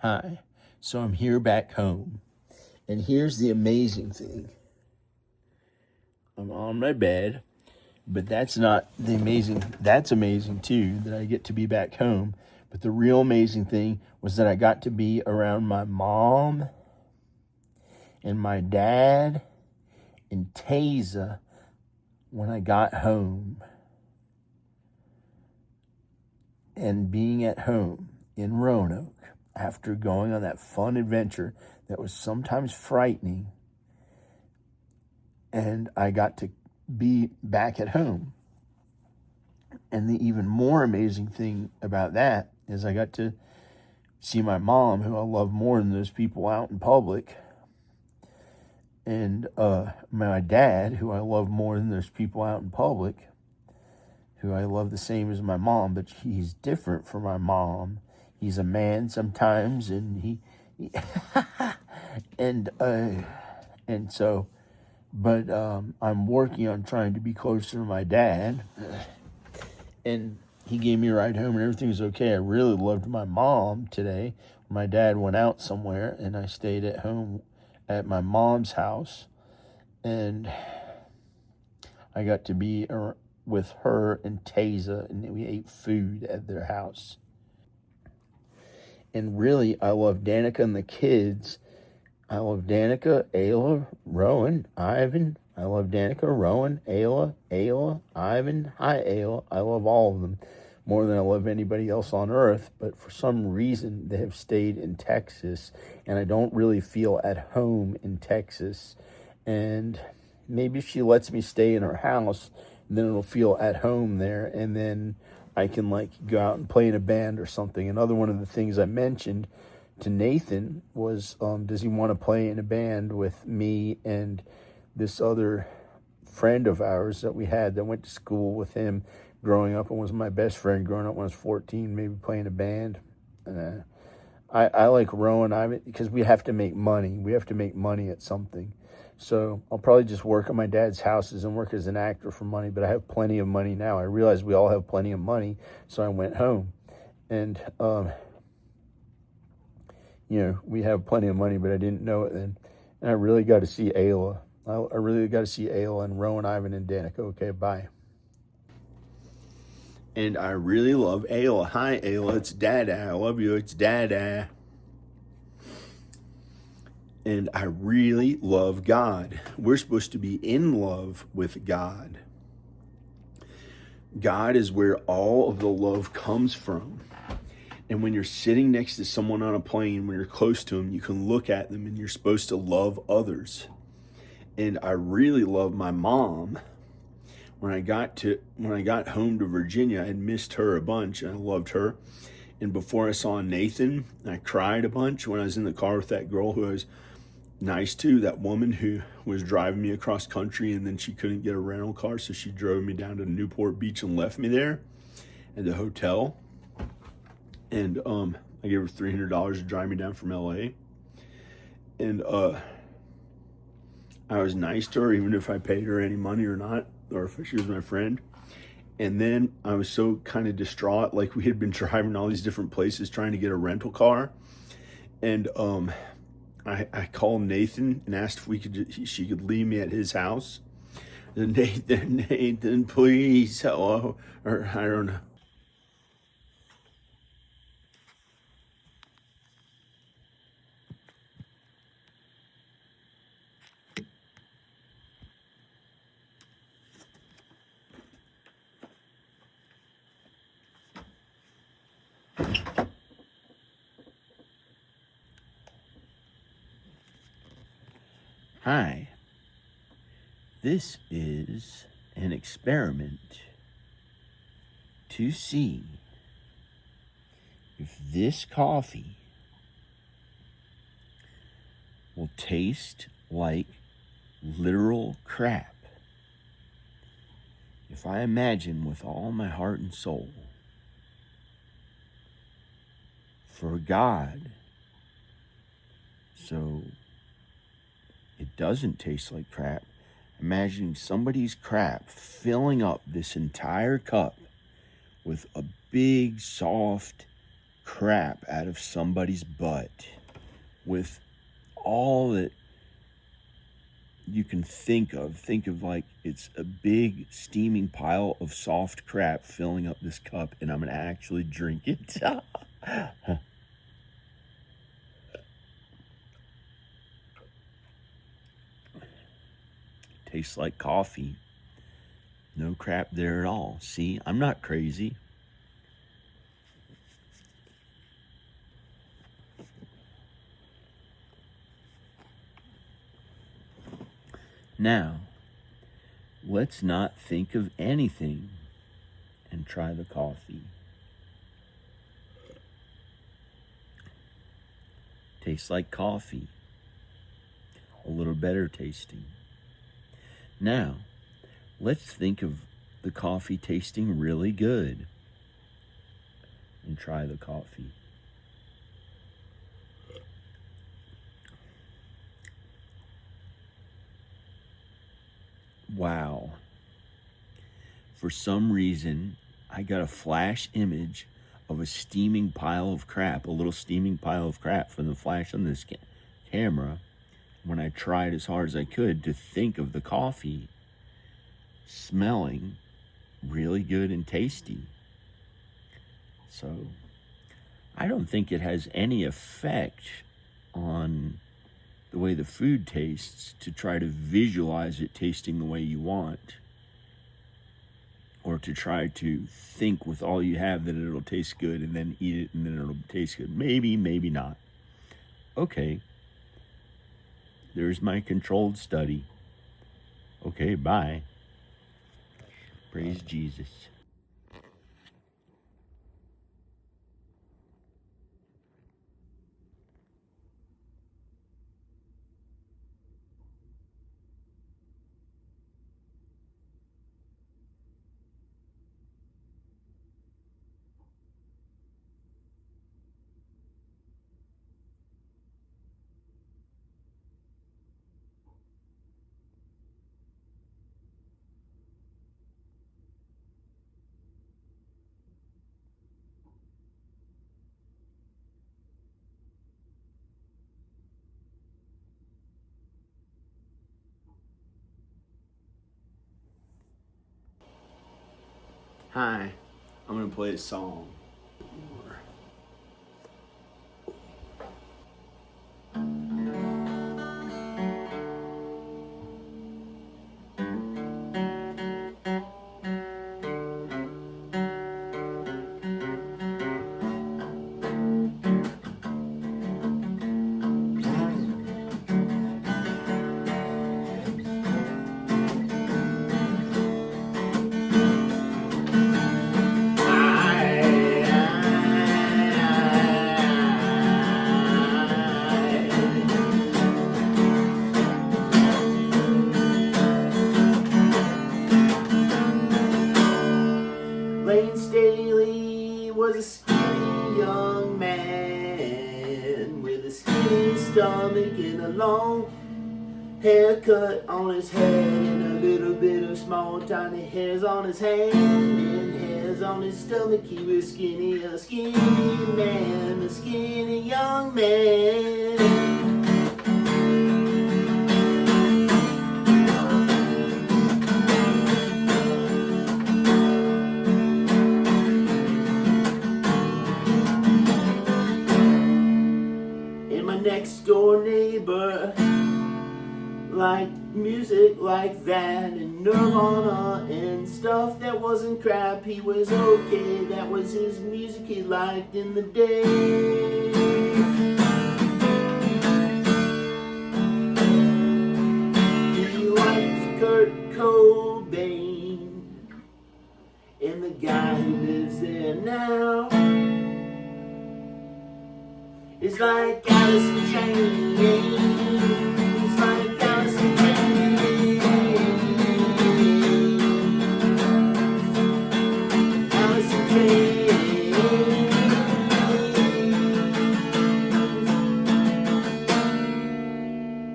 Hi. So I'm here back home. And here's the amazing thing. I'm on my bed, but that's not the amazing. That's amazing too, that I get to be back home. But the real amazing thing was that I got to be around my mom and my dad and Taza when I got home. And being at home in Roanoke after going on that fun adventure that was sometimes frightening, and I got to be back at home. And the even more amazing thing about that is I got to see my mom, who I love more than those people out in public, and my dad, who I love more than those people out in public, who I love the same as my mom, but he's different from my mom. He's a man sometimes, and he and so, but I'm working on trying to be closer to my dad, and he gave me a ride home, and everything was okay. I really loved my mom today. My dad went out somewhere, and I stayed at home at my mom's house, and I got to be with her and Taza, and we ate food at their house. And really, I love Danica and the kids. I love Danica, Ayla, Rowan, Ivan. I love Danica, Rowan, Ayla, Ivan. Hi, Ayla. I love all of them more than I love anybody else on earth. But for some reason, they have stayed in Texas, and I don't really feel at home in Texas. And maybe if she lets me stay in her house, then it'll feel at home there, and then I can go out and play in a band or something. Another one of the things I mentioned to Nathan was, does he want to play in a band with me and this other friend of ours that we had that went to school with him growing up and was my best friend growing up when I was 14, maybe playing a band. I like Rowan because we have to make money. We have to make money at something. So I'll probably just work at my dad's houses and work as an actor for money, but I have plenty of money now. I realize we all have plenty of money, so I went home. And, we have plenty of money, but I didn't know it then. And I really got to see Ayla. I really got to see Ayla and Rowan, Ivan, and Danica. Okay, bye. And I really love Ayla. Hi, Ayla. It's Dada. I love you. It's Dada. And I really love God. We're supposed to be in love with God. God is where all of the love comes from. And when you're sitting next to someone on a plane, when you're close to them, you can look at them and you're supposed to love others. And I really love my mom. When I got home to Virginia, I had missed her a bunch, and I loved her. And before I saw Nathan, I cried a bunch when I was in the car with that girl who I was nice to, that woman who was driving me across country, and then she couldn't get a rental car, so she drove me down to Newport Beach and left me there at the hotel. And I gave her $300 to drive me down from LA. And I was nice to her, even if I paid her any money or not, or if she was my friend. And then I was so kind of distraught, like we had been driving all these different places trying to get a rental car. And I called Nathan and asked if she could leave me at his house. And Nathan, please, hello, or I don't know. Hi. This is an experiment to see if this coffee will taste like literal crap. If I imagine with all my heart and soul for God, so it doesn't taste like crap, imagining somebody's crap filling up this entire cup with a big, soft, crap out of somebody's butt with all that you can think of like it's a big steaming pile of soft crap filling up this cup, and I'm gonna actually drink it. Tastes like coffee. No crap there at all. See, I'm not crazy. Now, let's not think of anything and try the coffee. Tastes like coffee. A little better tasting. Now, let's think of the coffee tasting really good and try the coffee. Wow. For some reason, I got a flash image of a steaming pile of crap, a little steaming pile of crap from the flash on this camera when I tried as hard as I could to think of the coffee smelling really good and tasty. So I don't think it has any effect on the way the food tastes to try to visualize it tasting the way you want, or to try to think with all you have that it'll taste good and then eat it and then it'll taste good. Maybe, maybe not. Okay. There's my controlled study. Okay, bye. Praise Jesus. Hi, I'm going to play a song. Lane Staley was a skinny young man with a skinny stomach and a long haircut on his head and a little bit of small tiny hairs on his hand and hairs on his stomach. He was skinny, a skinny man, a skinny young man. Next door neighbor liked music like that and Nirvana and stuff that wasn't crap. He was okay, that was his music he liked in the day. He liked Kurt Cobain and the guy who lives there now. It's like Alice in Chains. It's like Alice in Chains. Alice in Chains.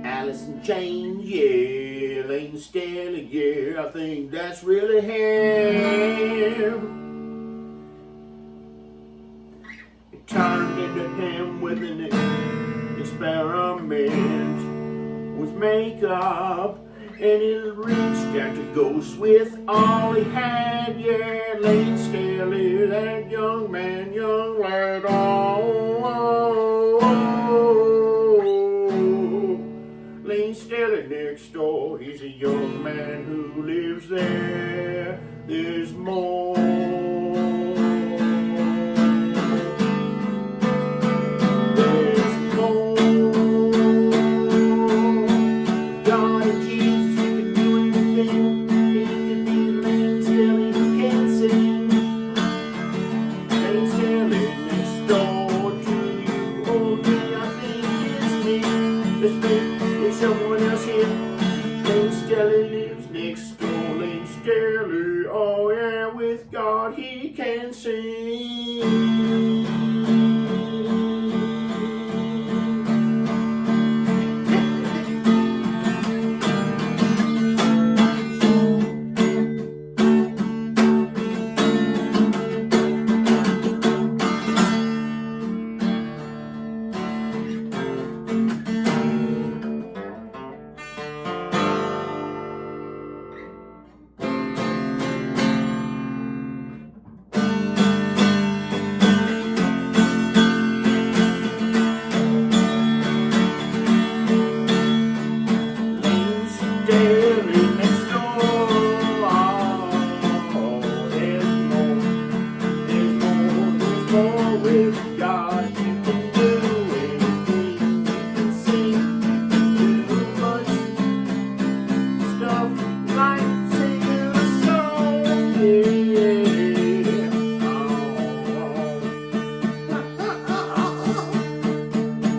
Alice in Chains, yeah. Lane Staley, yeah. I think that's really him. him with an experiment with makeup, and he reached out to Ghost with all he had. Yeah, Lane Staley, that young man, young lad. Lane Staley next door, he's a young man who lives there. There's more. There's someone else here. Lane Staley lives next door. Lane Staley, oh yeah, with God he can sing. With God, you can do anything. You can sing, do much stuff like singing a song. Yeah.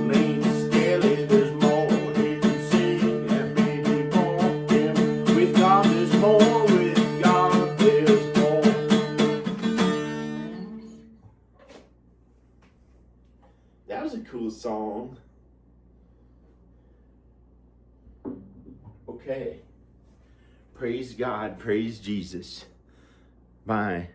Lane Staley, there's more he can sing and maybe more. Yeah. With God, there's more. With God, there's more. That was a cool song. Okay. Praise God. Praise Jesus. Bye.